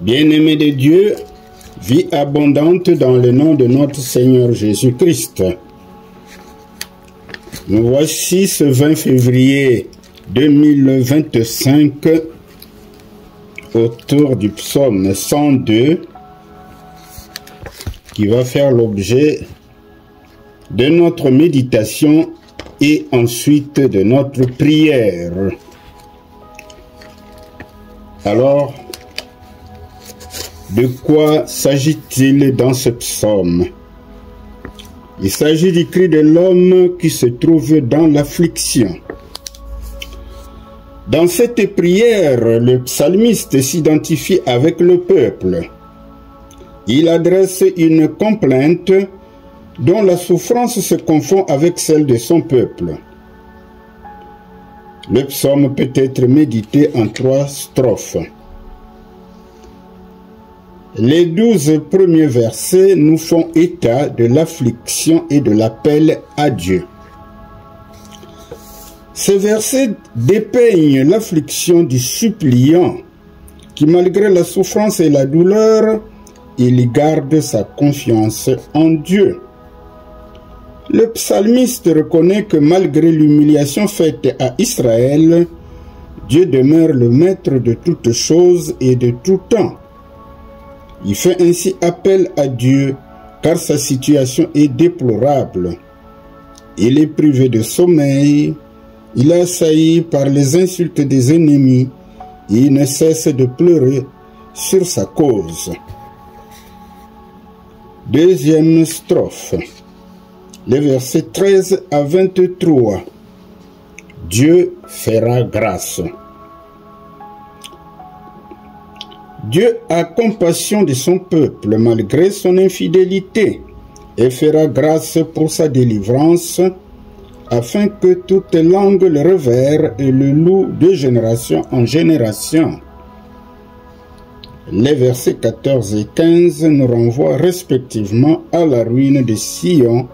Bien-aimés de Dieu, vie abondante dans le nom de notre Seigneur Jésus-Christ. Nous voici ce 20 février 2025 autour du psaume 102 qui va faire l'objet de notre méditation et ensuite de notre prière. Alors, de quoi s'agit-il dans ce psaume? Il s'agit du cri de l'homme qui se trouve dans l'affliction. Dans cette prière, le psalmiste s'identifie avec le peuple. Il adresse une complainte dont la souffrance se confond avec celle de son peuple. Le psaume peut être médité en 3 strophes. Les 12 premiers versets nous font état de l'affliction et de l'appel à Dieu. Ces versets dépeignent l'affliction du suppliant qui, malgré la souffrance et la douleur, il garde sa confiance en Dieu. Le psalmiste reconnaît que malgré l'humiliation faite à Israël, Dieu demeure le maître de toutes choses et de tout temps. Il fait ainsi appel à Dieu car sa situation est déplorable. Il est privé de sommeil, il est assailli par les insultes des ennemis et il ne cesse de pleurer sur sa cause. Deuxième strophe, les versets 13 à 23. Dieu fera grâce. Dieu a compassion de son peuple malgré son infidélité et fera grâce pour sa délivrance afin que toute langue le révère et le loue de génération en génération. Les versets 14 et 15 nous renvoient respectivement à la ruine de Sion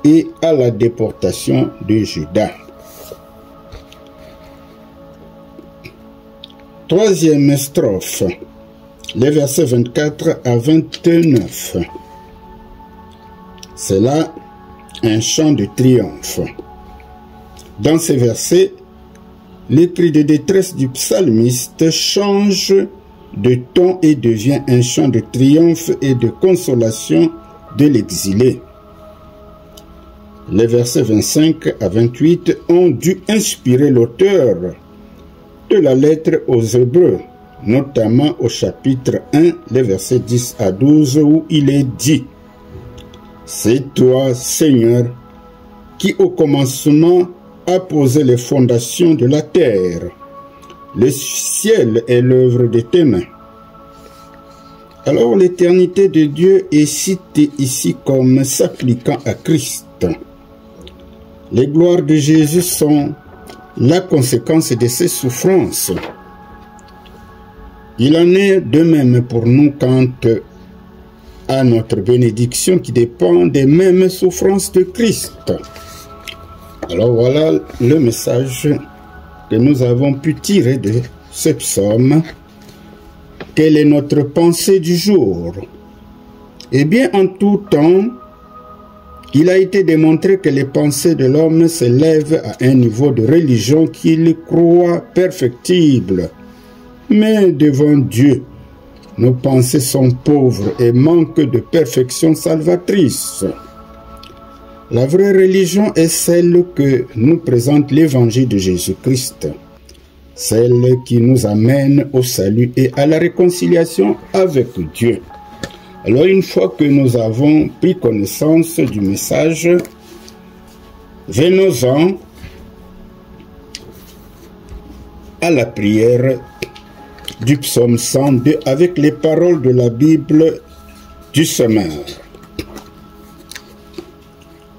et à la déportation de Juda. Troisième strophe, les versets 24 à 29. C'est là un chant de triomphe. Dans ces versets, le cri de détresse du psalmiste change de ton et devient un chant de triomphe et de consolation de l'exilé. Les versets 25 à 28 ont dû inspirer l'auteur de la lettre aux Hébreux, notamment au chapitre 1, les versets 10 à 12, où il est dit « C'est toi, Seigneur, qui au commencement a posé les fondations de la terre. Le ciel est l'œuvre de tes mains. » Alors l'éternité de Dieu est citée ici comme s'appliquant à Christ. Les gloires de Jésus sont la conséquence de ses souffrances. Il en est de même pour nous quant à notre bénédiction qui dépend des mêmes souffrances de Christ. Alors voilà le message que nous avons pu tirer de ce psaume. Quelle est notre pensée du jour? Eh bien, en tout temps, il a été démontré que les pensées de l'homme s'élèvent à un niveau de religion qu'il croit perfectible. Mais devant Dieu, nos pensées sont pauvres et manquent de perfection salvatrice. La vraie religion est celle que nous présente l'évangile de Jésus-Christ, celle qui nous amène au salut et à la réconciliation avec Dieu. Alors une fois que nous avons pris connaissance du message, venons-en à la prière du psaume 102 avec les paroles de la Bible du semeur.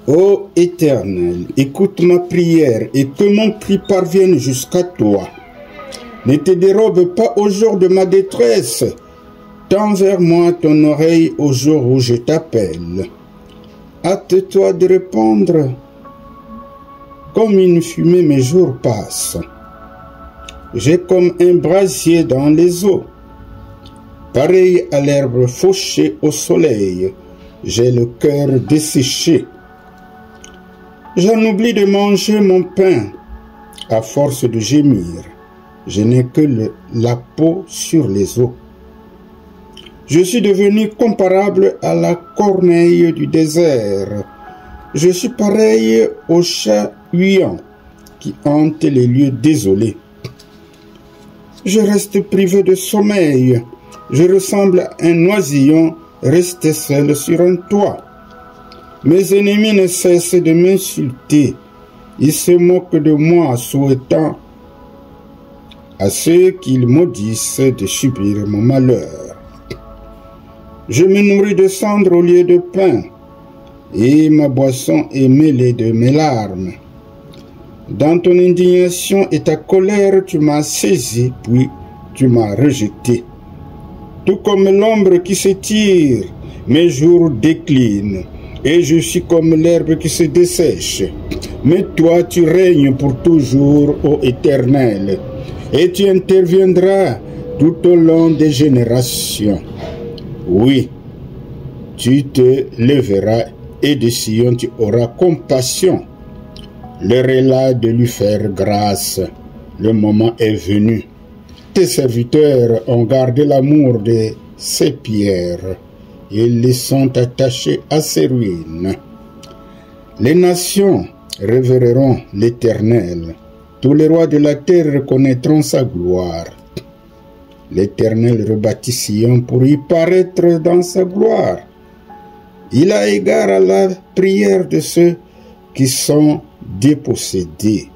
Ô Éternel, écoute ma prière et que mon cri parvienne jusqu'à toi. Ne te dérobe pas au jour de ma détresse. Tends vers moi ton oreille au jour où je t'appelle. Hâte-toi de répondre. Comme une fumée, mes jours passent. J'ai comme un brasier dans les eaux. Pareil à l'herbe fauchée au soleil, j'ai le cœur desséché. J'en oublie de manger mon pain, à force de gémir. Je n'ai que la peau sur les os. Je suis devenu comparable à la corneille du désert. Je suis pareil au chat huant qui hante les lieux désolés. Je reste privé de sommeil. Je ressemble à un oisillon resté seul sur un toit. Mes ennemis ne cessent de m'insulter. Ils se moquent de moi, souhaitant à ceux qu'ils maudissent de subir mon malheur. Je me nourris de cendres au lieu de pain, et ma boisson est mêlée de mes larmes. Dans ton indignation et ta colère, tu m'as saisi, puis tu m'as rejeté. Tout comme l'ombre qui s'étire, mes jours déclinent, et je suis comme l'herbe qui se dessèche. Mais toi, tu règnes pour toujours, ô Éternel, et tu interviendras tout au long des générations. Oui, tu te lèveras, et de Sion tu auras compassion. L'heure est là de lui faire grâce. Le moment est venu. Tes serviteurs ont gardé l'amour de ces pierres. Ils les sont attachés à ses ruines. Les nations révéreront l'Éternel. Tous les rois de la terre reconnaîtront sa gloire. L'Éternel rebâtit Sion pour y paraître dans sa gloire. Il a égard à la prière de ceux qui sont dépossédés.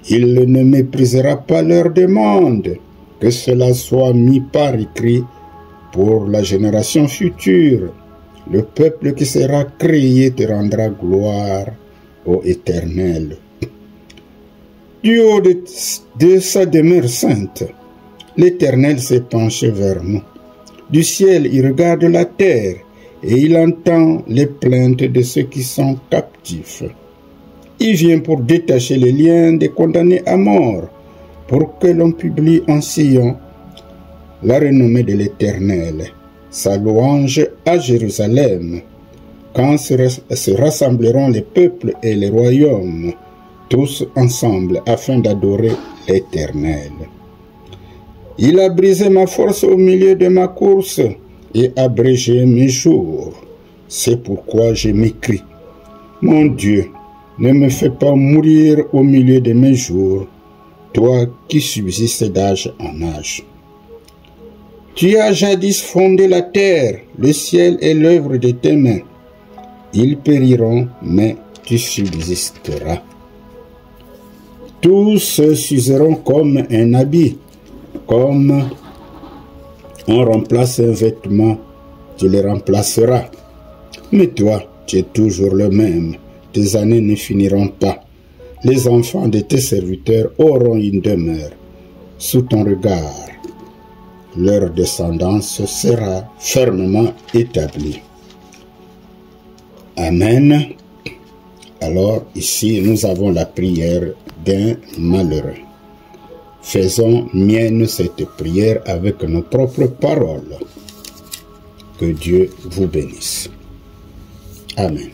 Il ne méprisera pas leur demande. Que cela soit mis par écrit pour la génération future. Le peuple qui sera créé te rendra gloire, ô Éternel. Du haut de sa demeure sainte, l'Éternel s'est penché vers nous. Du ciel, il regarde la terre et il entend les plaintes de ceux qui sont captifs. Il vient pour détacher les liens des condamnés à mort, pour que l'on publie en Sion la renommée de l'Éternel, sa louange à Jérusalem, quand se rassembleront les peuples et les royaumes, tous ensemble, afin d'adorer l'Éternel. Il a brisé ma force au milieu de ma course et abrégé mes jours. C'est pourquoi je m'écrie. Mon Dieu, ne me fais pas mourir au milieu de mes jours, toi qui subsistes d'âge en âge. Tu as jadis fondé la terre, le ciel est l'œuvre de tes mains. Ils périront, mais tu subsisteras. Tous s'useront comme un habit, comme on remplace un vêtement, tu les remplaceras. Mais toi, tu es toujours le même, tes années ne finiront pas. Les enfants de tes serviteurs auront une demeure sous ton regard. Leur descendance sera fermement établie. Amen. Alors ici, nous avons la prière d'un malheureux. Faisons mienne cette prière avec nos propres paroles. Que Dieu vous bénisse. Amen.